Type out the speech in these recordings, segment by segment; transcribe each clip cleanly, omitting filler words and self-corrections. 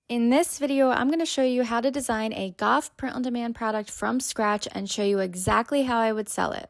In this video, I'm going to show you how to design a golf print-on-demand product from scratch and show you exactly how I would sell it.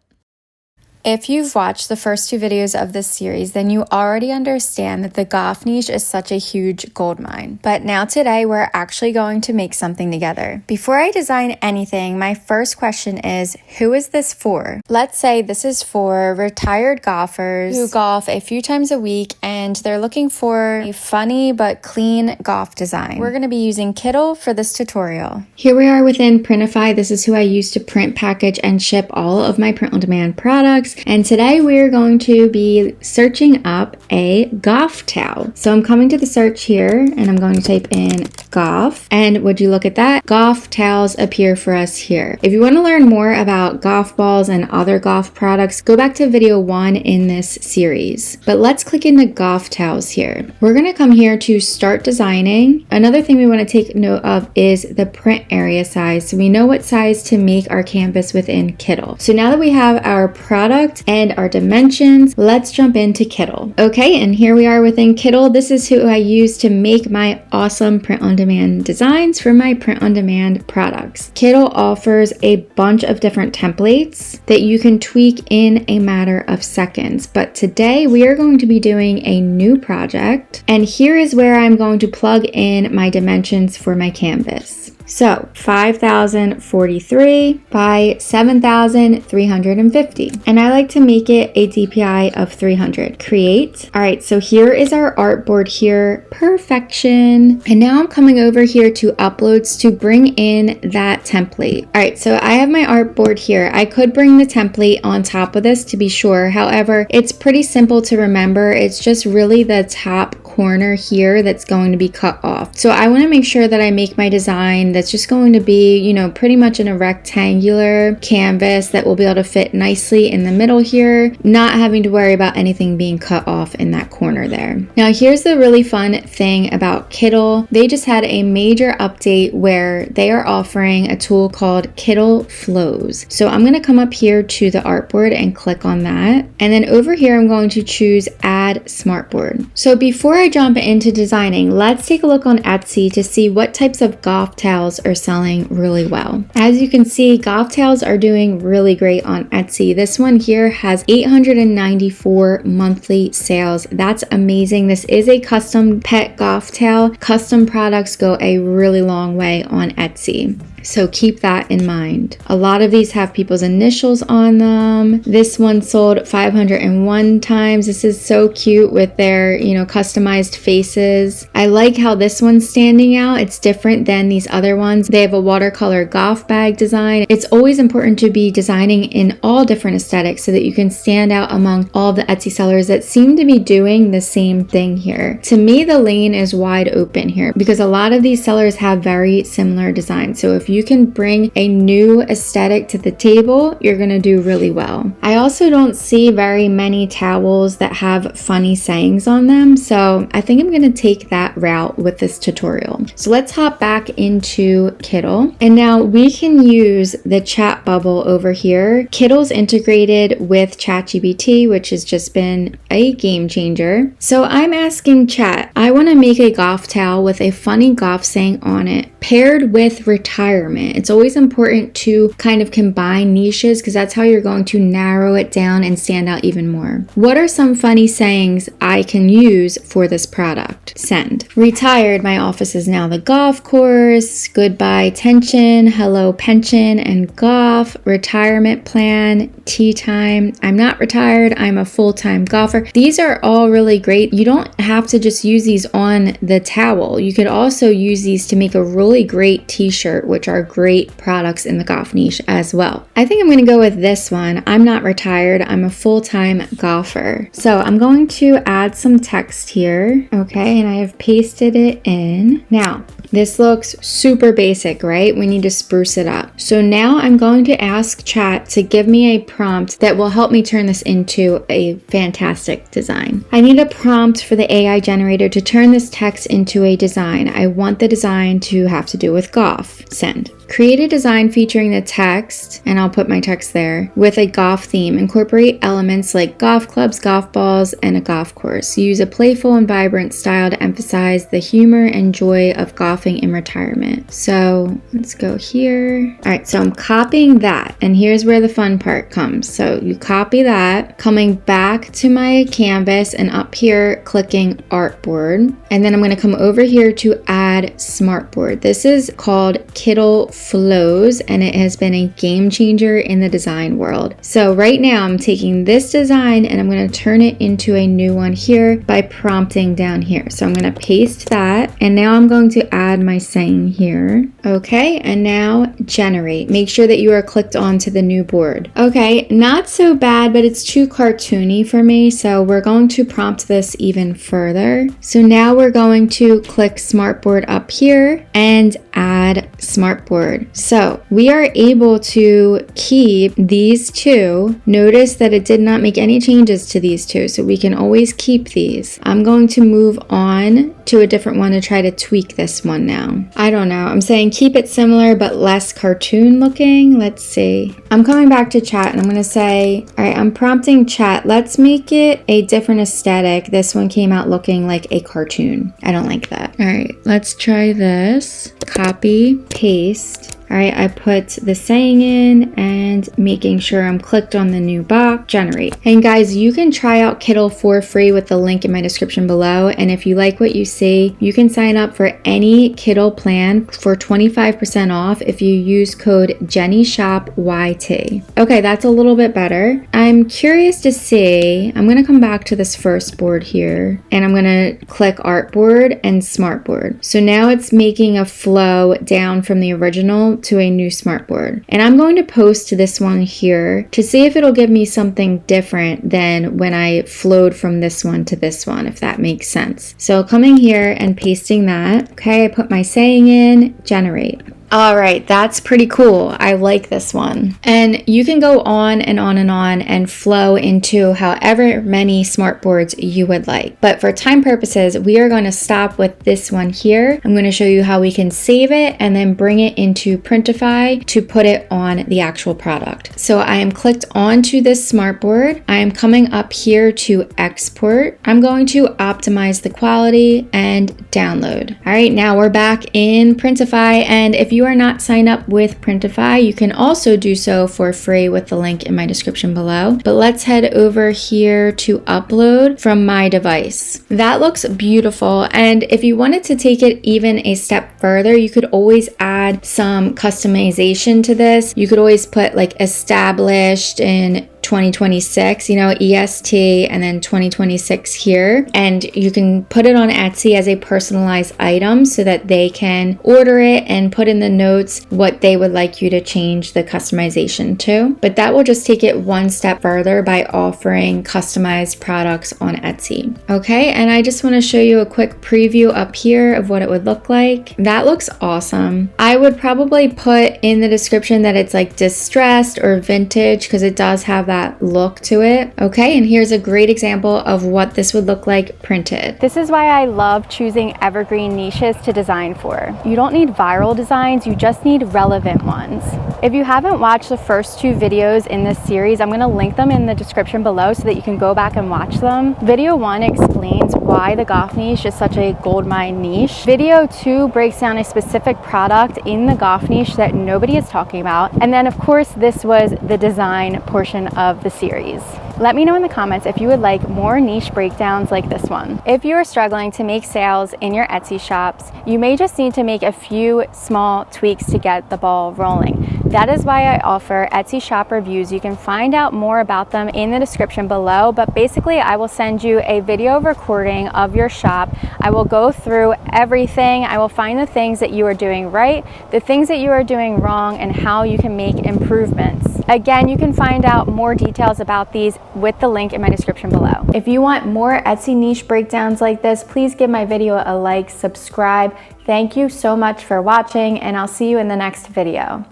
If you've watched the first two videos of this series, then you already understand that the golf niche is such a huge goldmine. But now today, we're actually going to make something together. Before I design anything, my first question is, who is this for? Let's say this is for retired golfers who golf a few times a week and they're looking for a funny but clean golf design. We're going to be using Kittl for this tutorial. Here we are within Printify. This is who I use to print, package, and ship all of my print-on-demand products. And today we're going to be searching up a golf towel. So I'm coming to the search here and I'm going to type in golf. And would you look at that? Golf towels appear for us here. If you want to learn more about golf balls and other golf products, go back to video 1 in this series. But let's click into golf towels here. We're going to come here to start designing. Another thing we want to take note of is the print area size. So we know what size to make our canvas within Kittl. So now that we have our product and our dimensions, let's jump into Kittl. Okay, and here we are within Kittl. This is who I use to make my awesome print-on-demand designs for my print-on-demand products. Kittl offers a bunch of different templates that you can tweak in a matter of seconds. But today we are going to be doing a new project, and here is where I'm going to plug in my dimensions for my canvas. So 5,043 by 7,350. And I like to make it a DPI of 300. Create. All right, so here is our artboard here. Perfection. And now I'm coming over here to uploads to bring in that template. All right, so I have my artboard here. I could bring the template on top of this to be sure. However, it's pretty simple to remember. It's just really the top corner here that's going to be cut off. So I want to make sure that I make my design that's just going to be, you know, pretty much in a rectangular canvas that will be able to fit nicely in the middle here, not having to worry about anything being cut off in that corner there. Now here's the really fun thing about Kittl. They just had a major update where they are offering a tool called Kittl Flows. So I'm going to come up here to the artboard and click on that. And then over here, I'm going to choose Add Smartboard. So before I jump into designing, let's take a look on Etsy to see what types of golf towels are selling really well. As you can see, golf towels are doing really great on Etsy. This one here has 894 monthly sales. That's amazing. This is a custom pet golf towel. Custom products go a really long way on Etsy. So keep that in mind. A lot of these have people's initials on them. This one sold 501 times. This is so cute with their, you know, customized faces. I like how this one's standing out. It's different than these other ones. They have a watercolor golf bag design. It's always important to be designing in all different aesthetics so that you can stand out among all the Etsy sellers that seem to be doing the same thing here. To me, the lane is wide open here because a lot of these sellers have very similar designs. So if you can bring a new aesthetic to the table, you're going to do really well. I also don't see very many towels that have funny sayings on them, so I think I'm going to take that route with this tutorial. So let's hop back into Kittl, and now we can use the chat bubble over here. Kittl's integrated with ChatGPT, which has just been a game changer. So I'm asking chat, I want to make a golf towel with a funny golf saying on it, paired with retirement. It's always important to kind of combine niches because that's how you're going to narrow it down and stand out even more. What are some funny sayings I can use for this product? Send. Retired, my office is now the golf course. Goodbye tension, hello pension and golf. Retirement plan, tea time. I'm not retired, I'm a full-time golfer. These are all really great. You don't have to just use these on the towel. You could also use these to make a really great t-shirt, which are great products in the golf niche as well. I think I'm going to go with this one. I'm not retired, I'm a full-time golfer. So I'm going to add some text here. Okay, and I have pasted it in. Now, this looks super basic, right? We need to spruce it up. So now I'm going to ask chat to give me a prompt that will help me turn this into a fantastic design. I need a prompt for the AI generator to turn this text into a design. I want the design to have to do with golf. Send. Create a design featuring the text, and I'll put my text there, with a golf theme. Incorporate elements like golf clubs, golf balls, and a golf course. Use a playful and vibrant style to emphasize the humor and joy of golf golfing in retirement. So let's go here. All right, so I'm copying that. And here's where the fun part comes. So you copy that, coming back to my canvas and up here, clicking artboard. And then I'm going to come over here to add smartboard. This is called Kittl Flows, and it has been a game changer in the design world. So right now I'm taking this design and I'm going to turn it into a new one here by prompting down here. So I'm going to paste that, and now I'm going to add my saying here. Okay, and now generate. Make sure that you are clicked onto the new board. Okay, not so bad, but it's too cartoony for me, so we're going to prompt this even further. So now we're going to click smartboard up here and add smartboard. So we are able to keep these two. Notice that it did not make any changes to these two, so we can always keep these. I'm going to move on to a different one to try to tweak this one now. I don't know. I'm saying keep it similar but less cartoon looking. Let's see. I'm coming back to chat and I'm going to say, all right, I'm prompting chat. Let's make it a different aesthetic. This one came out looking like a cartoon. I don't like that. All right, let's try this. Copy, paste. All right, I put the saying in and making sure I'm clicked on the new box, generate. And guys, you can try out Kittl for free with the link in my description below. And if you like what you see, you can sign up for any Kittl plan for 25% off if you use code JennyShopYT. Okay, that's a little bit better. I'm curious to see, I'm gonna come back to this first board here and I'm gonna click artboard and smartboard. So now it's making a flow down from the original to a new smartboard. And I'm going to post this one here to see if it'll give me something different than when I flowed from this one to this one, if that makes sense. So coming here and pasting that. Okay, I put my saying in, generate. All right, that's pretty cool. I like this one. And you can go on and on and on and flow into however many smartboards you would like. But for time purposes, we are going to stop with this one here. I'm going to show you how we can save it and then bring it into Printify to put it on the actual product. So I am clicked onto this smartboard. I am coming up here to export. I'm going to optimize the quality and download. All right, now we're back in Printify, and if you are not signed up with Printify, you can also do so for free with the link in my description below. But let's head over here to upload from my device. That looks beautiful, and if you wanted to take it even a step further, you could always add some customization to this. You could always put like established in 2026, EST, and then 2026 here. And you can put it on Etsy as a personalized item so that they can order it and put in the notes what they would like you to change the customization to. But that will just take it one step further by offering customized products on Etsy. Okay, and I just want to show you a quick preview up here of what it would look like. That looks awesome. I would probably put in the description that it's like distressed or vintage because it does have that look to it. Okay, and here's a great example of what this would look like printed. This is why I love choosing evergreen niches to design for. You don't need viral designs, you just need relevant ones. If you haven't watched the first two videos in this series, I'm going to link them in the description below so that you can go back and watch them. Video 1 explains why the goth niche is such a goldmine niche. Video 2 breaks down a specific product in the goth niche that nobody is talking about. And then of course, this was the design portion of the series. Let me know in the comments if you would like more niche breakdowns like this one. If you are struggling to make sales in your Etsy shops, you may just need to make a few small tweaks to get the ball rolling. That is why I offer Etsy shop reviews. You can find out more about them in the description below, but basically I will send you a video recording of your shop. I will go through everything. I will find the things that you are doing right, the things that you are doing wrong, and how you can make improvements. Again, you can find out more details about these with the link in my description below. If you want more Etsy niche breakdowns like this, please give my video a like, subscribe. Thank you so much for watching, and I'll see you in the next video.